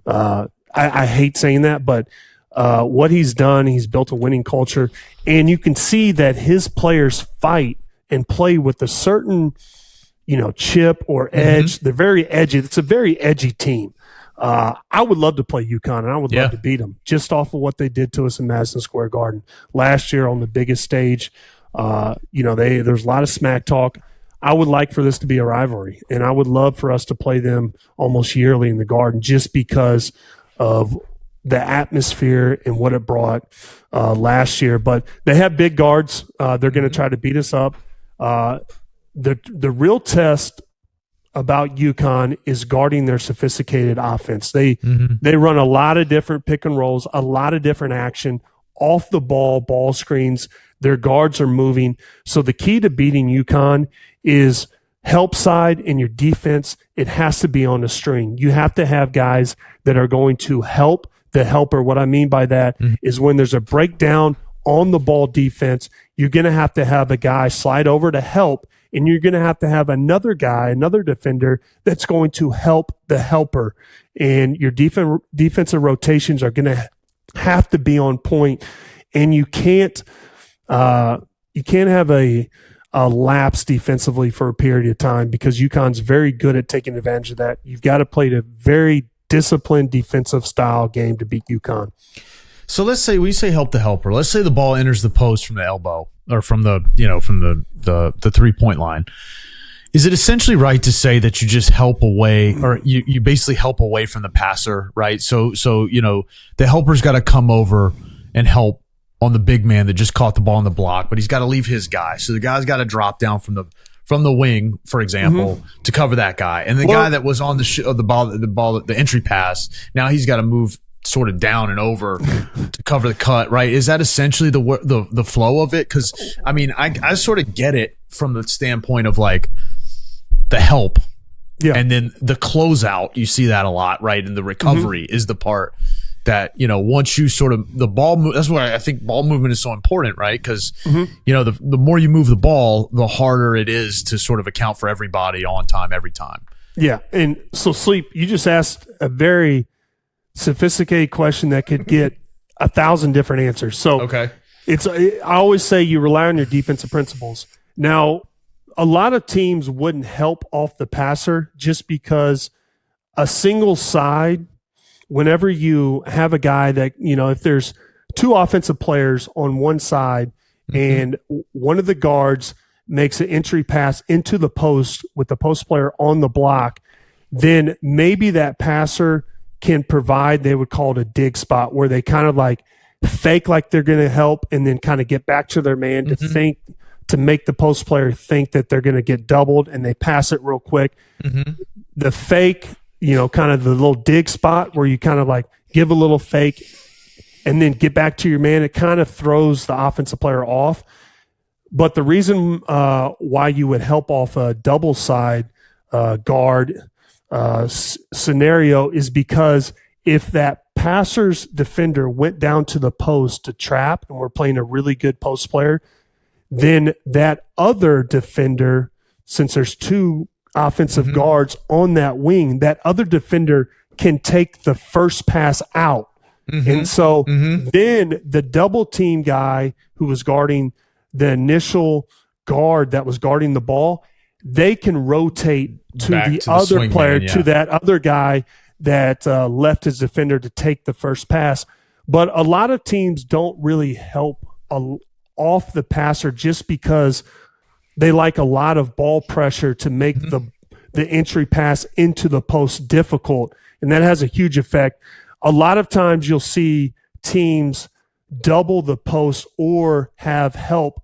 Speaker 3: I hate saying that, but what he's done, he's built a winning culture, and you can see that his players fight and play with a certain, chip or edge. They're very edgy. It's a very edgy team. I would love to play UConn, and I would love to beat them just off of what they did to us in Madison Square Garden last year on the biggest stage. There's a lot of smack talk. I would like for this to be a rivalry, and I would love for us to play them almost yearly in the Garden just because of the atmosphere and what it brought last year. But they have big guards. They're going to try to beat us up. The real test about UConn is guarding their sophisticated offense. They run a lot of different pick and rolls, a lot of different action, off the ball screens. Their guards are moving. So the key to beating UConn is help side in your defense. It has to be on the string. You have to have guys that are going to help the helper. What I mean by that is when there's a breakdown on the ball defense, you're going to have a guy slide over to help, and you're going to have another guy, another defender that's going to help the helper. And your defensive rotations are going to have to be on point, and you can't have a lapse defensively for a period of time because UConn's very good at taking advantage of that. You've got to play a very disciplined defensive style game to beat UConn.
Speaker 2: So let's say we say help the helper. Let's say the ball enters the post from the elbow or from the 3-point line. Is it essentially right to say that you just help away, or you basically help away from the passer, right? So the helper's got to come over and help on the big man that just caught the ball on the block, but he's got to leave his guy. So the guy's got to drop down from the wing, for example, to cover that guy, and the guy that was on the entry pass, now he's got to move sort of down and over to cover the cut, right? Is that essentially the flow of it? Because I mean, I sort of get it from the standpoint of like the help, and then the closeout. You see that a lot, right? And the recovery is the part that once you sort of the ball move. That's why I think ball movement is so important, right? Because the more you move the ball, the harder it is to sort of account for everybody on time every time. Yeah,
Speaker 3: and so Sleep, you just asked a very sophisticated question that could get 1,000 different answers. So
Speaker 2: okay,
Speaker 3: I always say you rely on your defensive principles. Now, a lot of teams wouldn't help off the passer just because a single side, whenever you have a guy that, if there's two offensive players on one side and one of the guards makes an entry pass into the post with the post player on the block, then maybe that passer can provide, they would call it a dig spot, where they kind of like fake like they're going to help and then kind of get back to their man to make the post player think that they're going to get doubled, and they pass it real quick. The fake, kind of the little dig spot where you kind of like give a little fake and then get back to your man, it kind of throws the offensive player off. But the reason why you would help off a double side guard scenario is because if that passer's defender went down to the post to trap and we're playing a really good post player, then that other defender, since there's two offensive guards on that wing, that other defender can take the first pass out. And so then the double team guy who was guarding the initial guard that was guarding the ball, they can rotate to the other player, to that other guy that left his defender to take the first pass. But a lot of teams don't really help off the passer just because they like a lot of ball pressure to make the entry pass into the post difficult, and that has a huge effect. A lot of times you'll see teams double the post or have help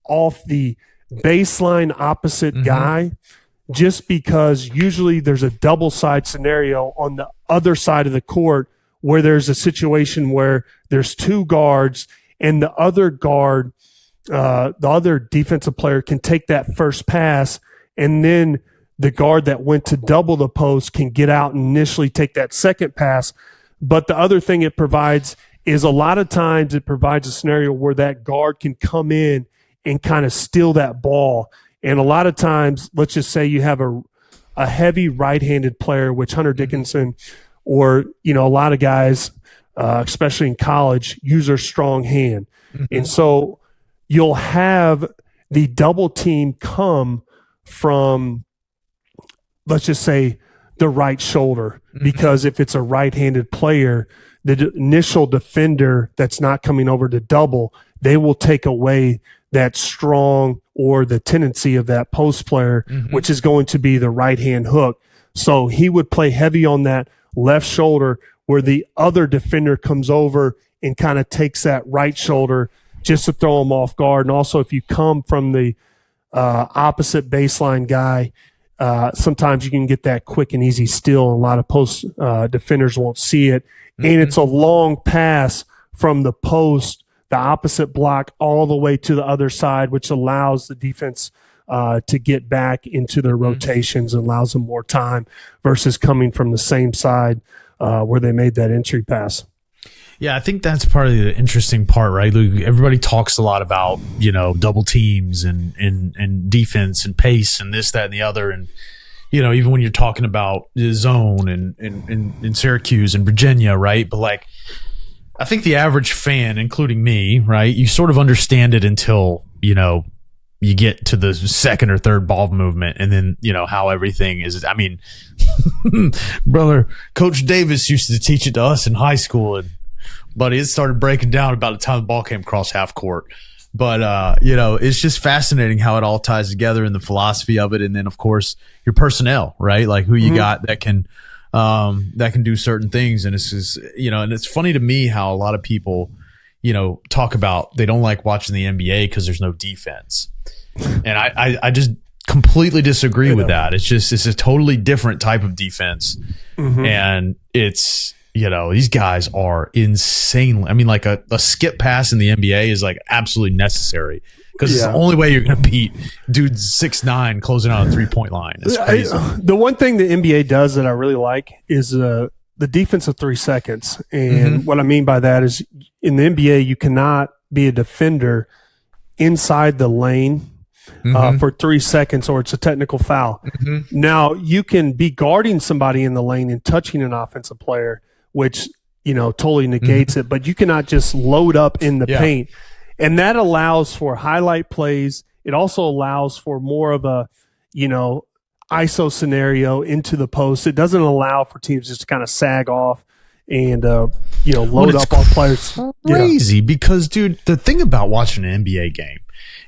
Speaker 3: off the baseline opposite guy, just because usually there's a double side scenario on the other side of the court where there's a situation where there's two guards and the other guard, the other defensive player can take that first pass, and then the guard that went to double the post can get out and initially take that second pass. But the other thing it provides is a lot of times it provides a scenario where that guard can come in and kind of steal that ball. And a lot of times, let's just say you have a heavy right-handed player, which Hunter Dickinson or, a lot of guys, especially in college, use their strong hand. And so you'll have the double team come from, let's just say, the right shoulder, because if it's a right-handed player, the initial defender that's not coming over to double, they will take away that strong or the tendency of that post player, which is going to be the right-hand hook. So he would play heavy on that left shoulder where the other defender comes over and kind of takes that right shoulder just to throw him off guard. And also if you come from the opposite baseline guy, sometimes you can get that quick and easy steal. A lot of post defenders won't see it. And it's a long pass from the post, the opposite block, all the way to the other side, which allows the defense to get back into their rotations and allows them more time versus coming from the same side where they made that entry pass.
Speaker 2: Yeah, I think that's part of the interesting part, right? Everybody talks a lot about, double teams and defense and pace and this, that, and the other. And, even when you're talking about the zone and in Syracuse and Virginia, right? But I think the average fan, including me, right, you sort of understand it until, you get to the second or third ball movement, and then how everything is. I mean, brother, Coach Davis used to teach it to us in high school, but it started breaking down about the time the ball came across half court. But it's just fascinating how it all ties together and the philosophy of it, and then of course your personnel, right? Like who you got that can do certain things, and it's just and it's funny to me how a lot of people talk about they don't like watching the NBA because there's no defense. And I just completely disagree with that. It's a totally different type of defense. And it's, these guys are insane. I mean, like a skip pass in the NBA is like absolutely necessary because it's the only way you're going to beat dudes 6'9" closing out a 3-point line. It's crazy.
Speaker 3: The one thing the NBA does that I really like is the defense of 3 seconds. And what I mean by that is in the NBA, you cannot be a defender inside the lane for 3 seconds or it's a technical foul. Now, you can be guarding somebody in the lane and touching an offensive player, which, totally negates it, but you cannot just load up in the paint. And that allows for highlight plays. It also allows for more of a, ISO scenario into the post. It doesn't allow for teams just to kind of sag off and load up on players.
Speaker 2: Crazy because, dude, the thing about watching an NBA game,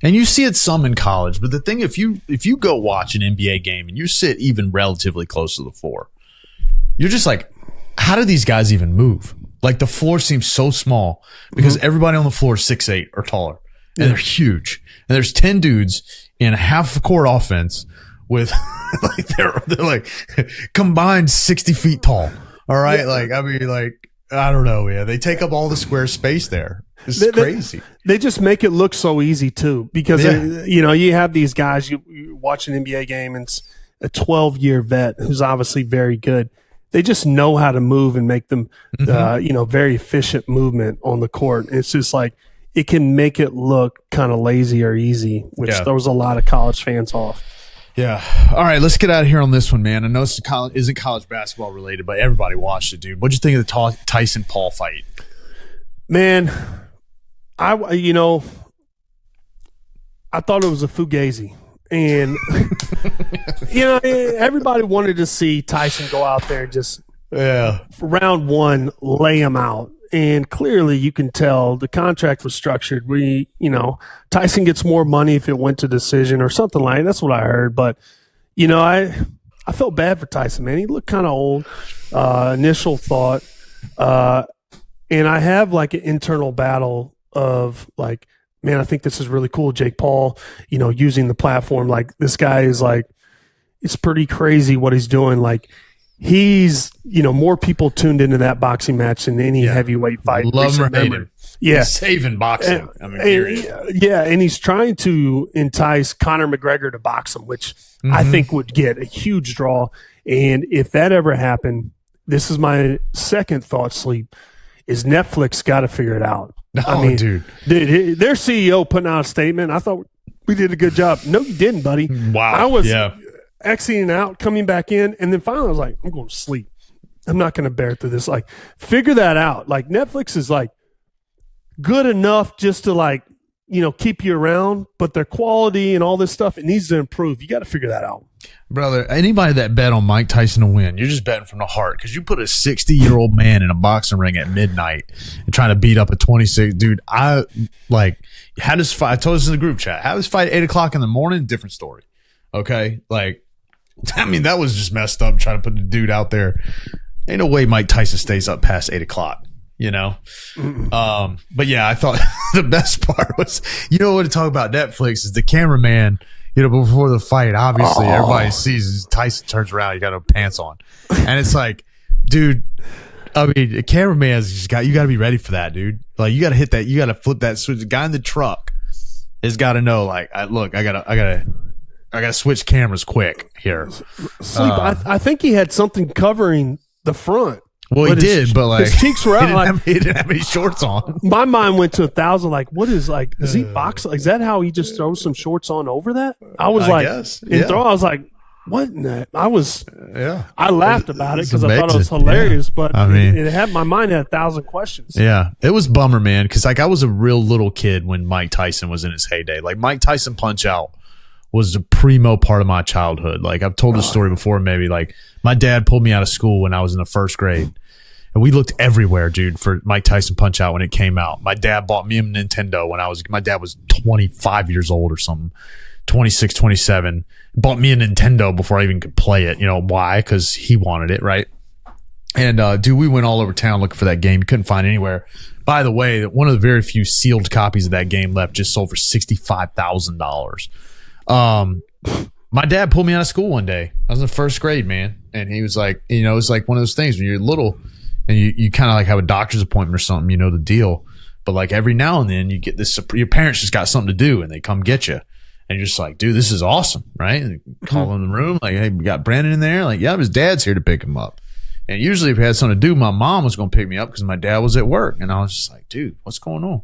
Speaker 2: and you see it some in college, but the thing if you go watch an NBA game and you sit even relatively close to the floor, you're just like, how do these guys even move? Like the floor seems so small because everybody on the floor is 6'8" or taller, and they're huge. And there's 10 dudes in a half court offense with like they're like combined 60 feet tall. All right. Yeah. Like, I mean, like, I don't know. Yeah. They take up all the square space there. It's crazy.
Speaker 3: They just make it look so easy too, because you have these guys, you watch an NBA game and it's a 12-year vet who's obviously very good. They just know how to move and make them, very efficient movement on the court. It's just like, it can make it look kind of lazy or easy, which throws a lot of college fans off.
Speaker 2: Yeah. All right, let's get out of here on this one, man. I know it isn't college basketball related, but everybody watched it, dude. What'd you think of the Tyson Paul fight?
Speaker 3: Man, I thought it was a fugazi. And, everybody wanted to see Tyson go out there and just, round one, lay him out. And clearly you can tell the contract was structured. Tyson gets more money if it went to decision or something like that. That's what I heard. But, I felt bad for Tyson, man. He looked kind of old, initial thought. And I have like an internal battle of like, man, I think this is really cool. Jake Paul, using the platform. Like this guy is like, it's pretty crazy what he's doing. Like, he's, more people tuned into that boxing match than any heavyweight fight.
Speaker 2: Love him or hate him.
Speaker 3: Yeah.
Speaker 2: He's saving boxing.
Speaker 3: And he's trying to entice Conor McGregor to box him, which I think would get a huge draw. And if that ever happened, this is my second thought, Sleep, is Netflix got to figure it out.
Speaker 2: Dude,
Speaker 3: their CEO putting out a statement. I thought we did a good job. No, you didn't, buddy.
Speaker 2: Wow.
Speaker 3: I was exiting out, coming back in, and then finally I was like, I'm going to sleep. I'm not going to bear through this. Like, figure that out. Like, Netflix is like good enough just to like, keep you around, but their quality and all this stuff, it needs to improve. You got to figure that out.
Speaker 2: Brother, anybody that bet on Mike Tyson to win, you're just betting from the heart because you put a 60-year-old man in a boxing ring at midnight and trying to beat up a 26 dude. I had this fight. I told this in the group chat. Have this fight at 8 o'clock in the morning. Different story. Okay, that was just messed up trying to put the dude out there. Ain't no way Mike Tyson stays up past 8 o'clock. But yeah, I thought the best part was, what to talk about Netflix is the cameraman. Before the fight, obviously everybody sees Tyson turns around, you got no pants on, and it's like, dude, I mean, the cameraman's just you got to be ready for that, dude. Like, you got to hit that, you got to flip that switch. The guy in the truck has got to know, like, I gotta switch cameras quick here.
Speaker 3: Sleep. I think he had something covering the front.
Speaker 2: Well, he did, but like
Speaker 3: his cheeks were out.
Speaker 2: He didn't have any shorts on.
Speaker 3: My mind went to 1,000. Like, what is like? Is he box? Like, is that how he just throws some shorts on over that? I was I was like, what in that? I laughed about it
Speaker 2: It's
Speaker 3: because I thought it was
Speaker 2: amazing.
Speaker 3: hilarious,
Speaker 2: Yeah.
Speaker 3: but
Speaker 2: I mean-
Speaker 3: it had my mind had 1,000 questions.
Speaker 2: Yeah, it was bummer, man, because like I was a real little kid when Mike Tyson was in his heyday. Like Mike Tyson Punch Out was the primo part of my childhood. Like I've told this story before, maybe. Like my dad pulled me out of school when I was in the first grade, and we looked everywhere, dude, for Mike Tyson Punch Out when it came out. My dad bought me a Nintendo when my dad was 25 years old or something, 26, 27. Bought me a Nintendo before I even could play it. You know why? Because he wanted it, right? And dude, we went all over town looking for that game. Couldn't find it anywhere. By the way, one of the very few sealed copies of that game left just sold for $65,000. My dad pulled me out of school one day. I was in the first grade, man, and he was like, you know, it's like one of those things when you're little and you kind of like have a doctor's appointment or something, you know the deal. But like every now and then you get this, your parents just got something to do and they come get you. And you're just like, dude, this is awesome, right? And call in the room, like, hey, we got Brandon in there. Like, yeah, his dad's here to pick him up. And usually if he had something to do, my mom was going to pick me up because my dad was at work. And I was just like, dude, what's going on?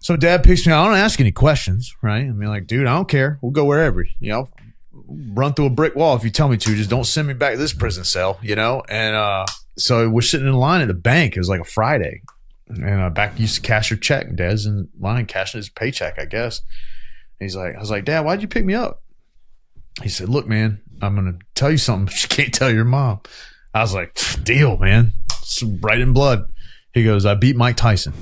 Speaker 2: So dad picks me up. I don't ask any questions, right? I mean, like, dude, I don't care. We'll go wherever, you know, run through a brick wall if you tell me to. Just don't send me back to this prison cell, you know? And so we're sitting in line at the bank. It was like a Friday. And back used to cash your check. Dad's in line cashing his paycheck, I guess. He's like, I was like, Dad, why'd you pick me up? He said, look, man, I'm going to tell you something, but you can't tell your mom. I was like, deal, man. It's right in blood. He goes, I beat Mike Tyson.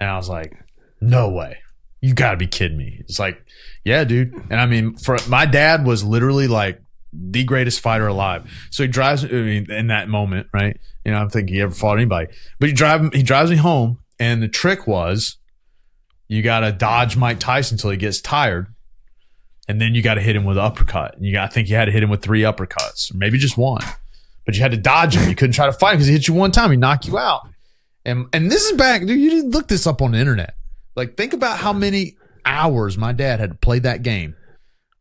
Speaker 2: And I was like, no way. You got to be kidding me. It's like, yeah, dude. And I mean, my dad was literally like the greatest fighter alive. So he drives, I mean, in that moment, right? You know, I don't think he ever fought anybody. But he drives me home. And the trick was, you got to dodge Mike Tyson until he gets tired. And then you got to hit him with an uppercut. And I think you had to hit him with 3 uppercuts, or maybe just 1. But you had to dodge him. You couldn't try to fight him because he hit you one time. He knocked you out. And this is back, dude, you didn't look this up on the internet. Like, think about how many hours my dad had to play that game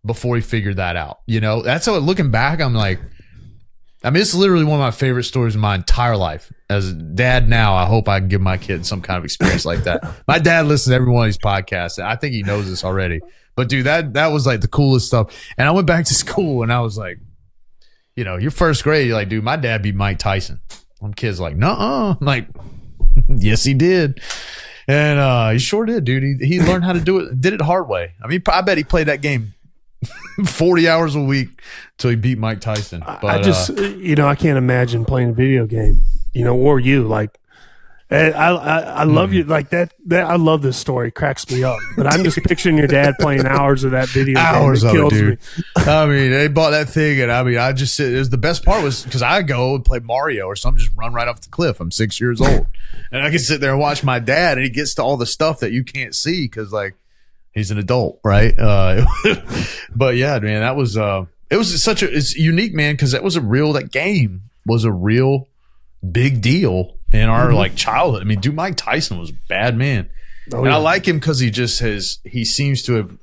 Speaker 2: before he figured that out. You know, that's how, looking back, I'm like, I mean, it's literally one of my favorite stories of my entire life. As a dad now, I hope I can give my kids some kind of experience like that. My dad listens to every one of these podcasts. And I think he knows this already. But, dude, that was like the coolest stuff. And I went back to school and I was like, you know, your first grade, you're like, dude, my dad beat Mike Tyson. Some kids like, nuh-uh. I'm like, yes, he did. And he sure did, dude. He learned how to do it, did it the hard way. I mean, I bet he played that game 40 hours a week until he beat Mike Tyson. But
Speaker 3: I just, you know, I can't imagine playing a video game, you know, or you. Like, I love you like that. I love this story. It cracks me up. But I'm just picturing your dad playing hours of that video game.
Speaker 2: Hours
Speaker 3: It
Speaker 2: of it,
Speaker 3: kills
Speaker 2: dude.
Speaker 3: me.
Speaker 2: I mean, they bought that thing, and I mean, I just sit. It was the best part was because I go and play Mario or something, just run right off the cliff. I'm 6 years old, and I can sit there and watch my dad, and he gets to all the stuff that you can't see because like he's an adult, right? But yeah, man, that was it was it's unique, man, because that game was a real big deal in our like childhood. I mean, dude, Mike Tyson was a bad man.
Speaker 3: Oh,
Speaker 2: and I like him because he seems to have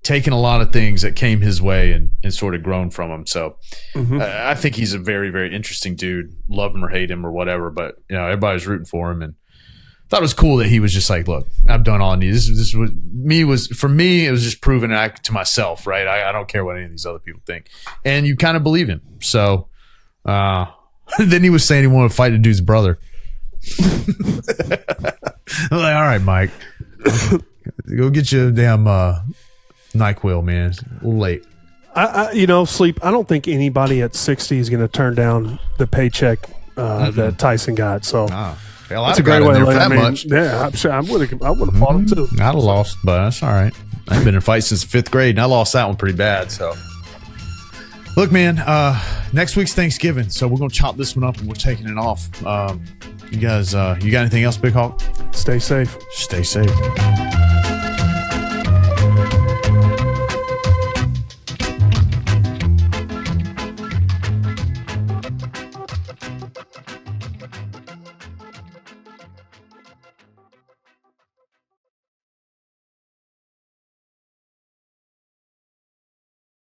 Speaker 2: taken a lot of things that came his way and sort of grown from them. So I think he's a very, very interesting dude. Love him or hate him or whatever, but you know, everybody's rooting for him. And thought it was cool that he was just like, look, I've done all I need. This was for me, it was just proving it to myself, right? I don't care what any of these other people think. And you kind of believe him. So then he was saying he wanted to fight the dude's brother. I'm like, all right, Mike, go get you a damn NyQuil, man. It's a little late.
Speaker 3: You know, Sleep, I don't think anybody at 60 is going to turn down the paycheck that Tyson got. So
Speaker 2: that's a great way to live that much.
Speaker 3: Yeah, I'm sure I would have fought him too.
Speaker 2: I'd have lost, but that's all right. I've been in fights since 5th grade, and I lost that one pretty bad. So, look, man, next week's Thanksgiving, so we're going to chop this one up, and we're taking it off. You guys, you got anything else, Big Hawk?
Speaker 3: Stay safe.
Speaker 2: Stay safe.